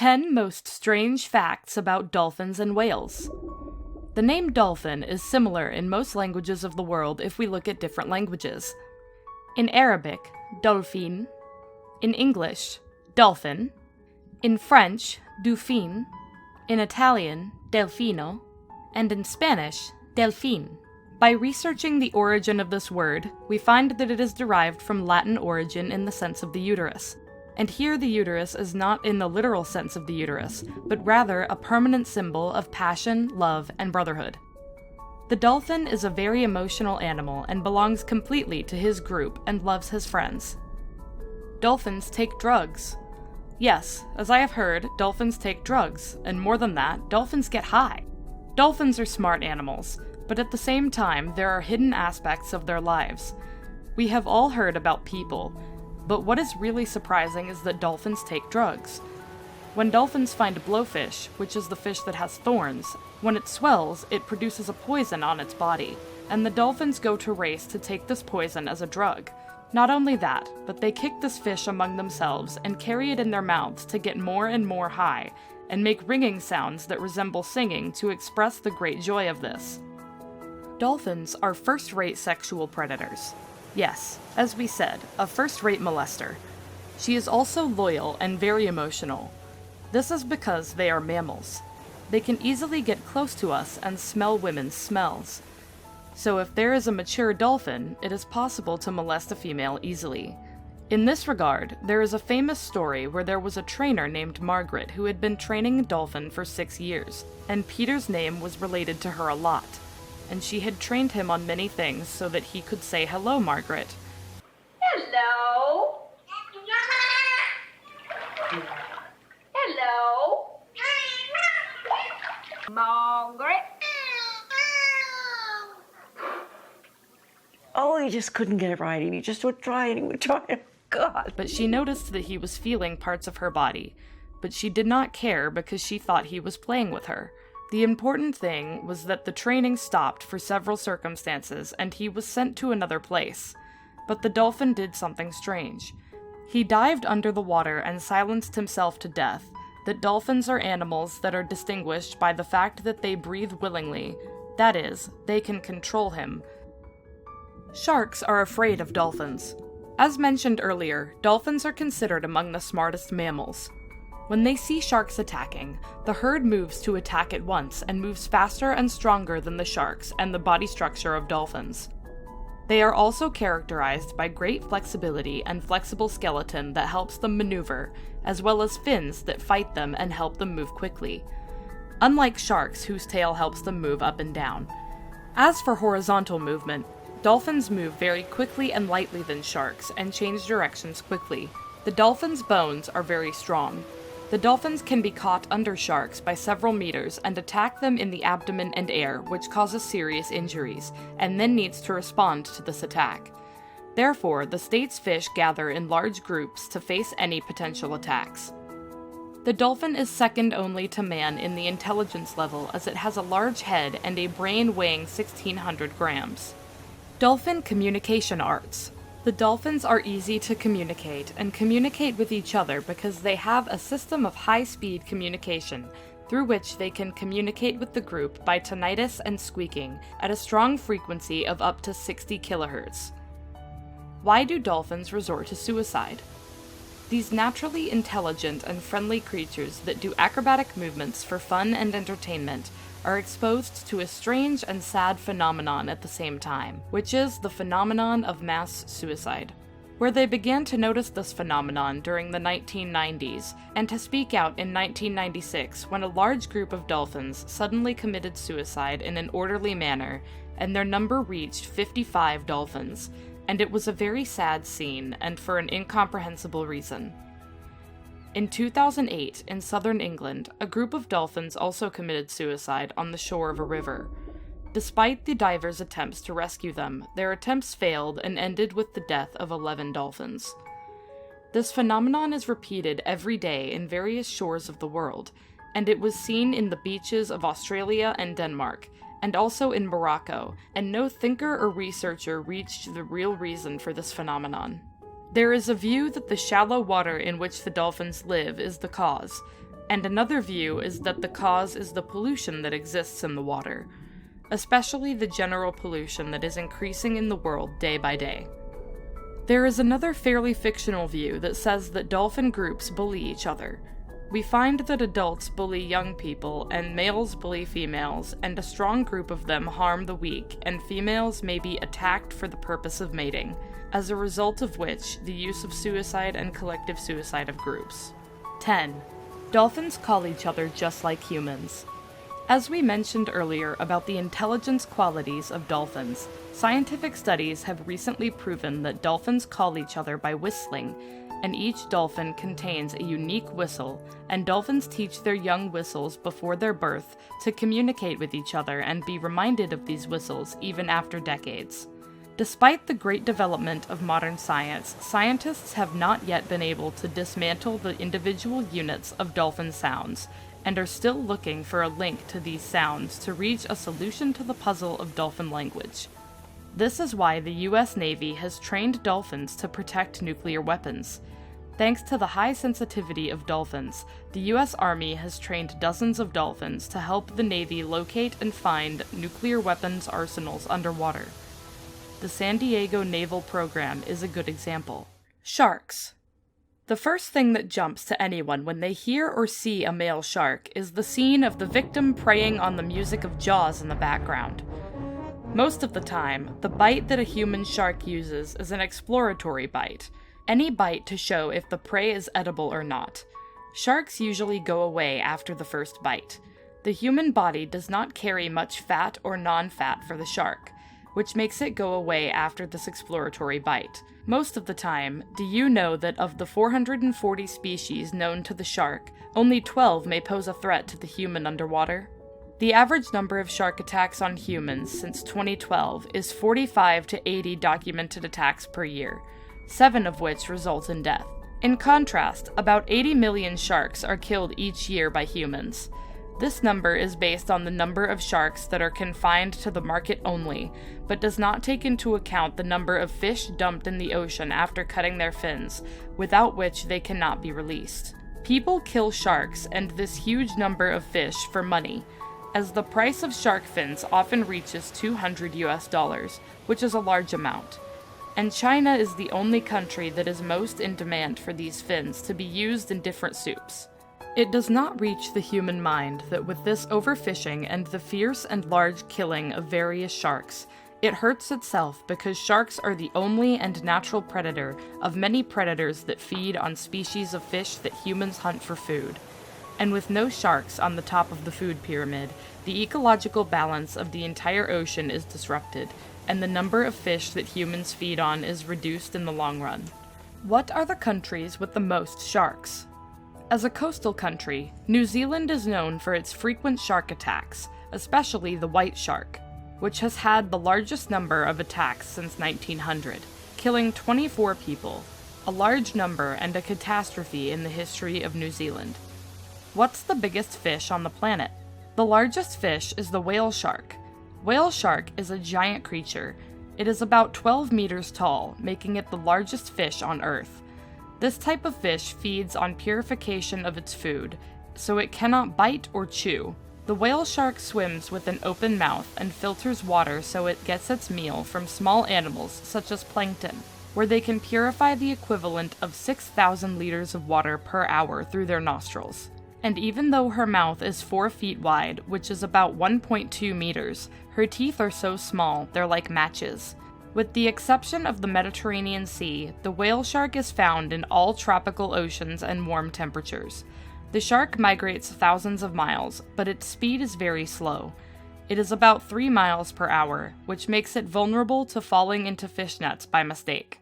10 most strange facts about dolphins and whales. The name dolphin is similar in most languages of the world if we look at different languages. In Arabic, dolphin. In English, dolphin. In French, dauphin. In Italian, delfino. And in Spanish, delfin. By researching the origin of this word, we find that it is derived from Latin origin in the sense of the uterus. And here the uterus is not in the literal sense of the uterus, but rather a permanent symbol of passion, love, and brotherhood. The dolphin is a very emotional animal and belongs completely to his group and loves his friends. Dolphins take drugs. Yes, as I have heard, dolphins take drugs, and more than that, dolphins get high. Dolphins are smart animals, but at the same time, there are hidden aspects of their lives. We have all heard about people, but what is really surprising is that dolphins take drugs. When dolphins find blowfish, which is the fish that has thorns, when it swells, it produces a poison on its body, and the dolphins go to race to take this poison as a drug. Not only that, but they kick this fish among themselves and carry it in their mouths to get more and more high, and make ringing sounds that resemble singing to express the great joy of this. Dolphins are first-rate sexual predators. Yes, as we said, a first-rate molester. She is also loyal and very emotional. This is because they are mammals. They can easily get close to us and smell women's smells. So if there is a mature dolphin, it is possible to molest a female easily. In this regard, there is a famous story where there was a trainer named Margaret who had been training a dolphin for 6 years, and Peter's name was related to her a lot. And she had trained him on many things so that he could say, "Hello, Margaret." Hello. Hello. Margaret. Oh, he just couldn't get it right, and he just would try, and he would try. God. But she noticed that he was feeling parts of her body, but she did not care because she thought he was playing with her. The important thing was that the training stopped for several circumstances and he was sent to another place. But the dolphin did something strange. He dived under the water and silenced himself to death. That dolphins are animals that are distinguished by the fact that they breathe willingly. That is, they can control him. Sharks are afraid of dolphins. As mentioned earlier, dolphins are considered among the smartest mammals. When they see sharks attacking, the herd moves to attack at once and moves faster and stronger than the sharks and the body structure of dolphins. They are also characterized by great flexibility and flexible skeleton that helps them maneuver, as well as fins that fight them and help them move quickly. Unlike sharks, whose tail helps them move up and down. As for horizontal movement, dolphins move very quickly and lightly than sharks and change directions quickly. The dolphin's bones are very strong. The dolphins can be caught under sharks by several meters and attack them in the abdomen and air, which causes serious injuries, and then needs to respond to this attack. Therefore, the state's fish gather in large groups to face any potential attacks. The dolphin is second only to man in the intelligence level as it has a large head and a brain weighing 1,600 grams. Dolphin communication arts. The dolphins are easy to communicate and communicate with each other because they have a system of high-speed communication through which they can communicate with the group by tinnitus and squeaking at a strong frequency of up to 60 kHz. Why do dolphins resort to suicide? These naturally intelligent and friendly creatures that do acrobatic movements for fun and entertainment are exposed to a strange and sad phenomenon at the same time, which is the phenomenon of mass suicide. Where they began to notice this phenomenon during the 1990s, and to speak out in 1996 when a large group of dolphins suddenly committed suicide in an orderly manner, and their number reached 55 dolphins, and it was a very sad scene, and for an incomprehensible reason. In 2008, in southern England, a group of dolphins also committed suicide on the shore of a river. Despite the divers' attempts to rescue them, their attempts failed and ended with the death of 11 dolphins. This phenomenon is repeated every day in various shores of the world, and it was seen in the beaches of Australia and Denmark, and also in Morocco, and no thinker or researcher reached the real reason for this phenomenon. There is a view that the shallow water in which the dolphins live is the cause, and another view is that the cause is the pollution that exists in the water, especially the general pollution that is increasing in the world day by day. There is another fairly fictional view that says that dolphin groups bully each other. We find that adults bully young people, and males bully females, and a strong group of them harm the weak, and females may be attacked for the purpose of mating, as a result of which the use of suicide and collective suicide of groups. 10. Dolphins call each other just like humans. As we mentioned earlier about the intelligence qualities of dolphins, scientific studies have recently proven that dolphins call each other by whistling, and each dolphin contains a unique whistle, and dolphins teach their young whistles before their birth to communicate with each other and be reminded of these whistles even after decades. Despite the great development of modern science, scientists have not yet been able to dismantle the individual units of dolphin sounds, and are still looking for a link to these sounds to reach a solution to the puzzle of dolphin language. This is why the US Navy has trained dolphins to protect nuclear weapons. Thanks to the high sensitivity of dolphins, the US Army has trained dozens of dolphins to help the Navy locate and find nuclear weapons arsenals underwater. The San Diego Naval Program is a good example. Sharks. The first thing that jumps to anyone when they hear or see a male shark is the scene of the victim preying on the music of Jaws in the background. Most of the time, the bite that a human shark uses is an exploratory bite, any bite to show if the prey is edible or not. Sharks usually go away after the first bite. The human body does not carry much fat or non-fat for the shark, which makes it go away after this exploratory bite. Most of the time, do you know that of the 440 species known to the shark, only 12 may pose a threat to the human underwater? The average number of shark attacks on humans since 2012 is 45 to 80 documented attacks per year, 7 of which result in death. In contrast, about 80 million sharks are killed each year by humans. This number is based on the number of sharks that are confined to the market only, but does not take into account the number of fish dumped in the ocean after cutting their fins, without which they cannot be released. People kill sharks and this huge number of fish for money, as the price of shark fins often reaches $200, which is a large amount. And China is the only country that is most in demand for these fins to be used in different soups. It does not reach the human mind that with this overfishing and the fierce and large killing of various sharks, it hurts itself because sharks are the only and natural predator of many predators that feed on species of fish that humans hunt for food. And with no sharks on the top of the food pyramid, the ecological balance of the entire ocean is disrupted, and the number of fish that humans feed on is reduced in the long run. What are the countries with the most sharks? As a coastal country, New Zealand is known for its frequent shark attacks, especially the white shark, which has had the largest number of attacks since 1900, killing 24 people, a large number and a catastrophe in the history of New Zealand. What's the biggest fish on the planet? The largest fish is the whale shark. Whale shark is a giant creature. It is about 12 meters tall, making it the largest fish on Earth. This type of fish feeds on purification of its food, so it cannot bite or chew. The whale shark swims with an open mouth and filters water so it gets its meal from small animals such as plankton, where they can purify the equivalent of 6,000 liters of water per hour through their nostrils. And even though her mouth is 4 feet wide, which is about 1.2 meters, her teeth are so small they're like matches. With the exception of the Mediterranean Sea, the whale shark is found in all tropical oceans and warm temperatures. The shark migrates thousands of miles, but its speed is very slow. It is about 3 miles per hour, which makes it vulnerable to falling into fish nets by mistake.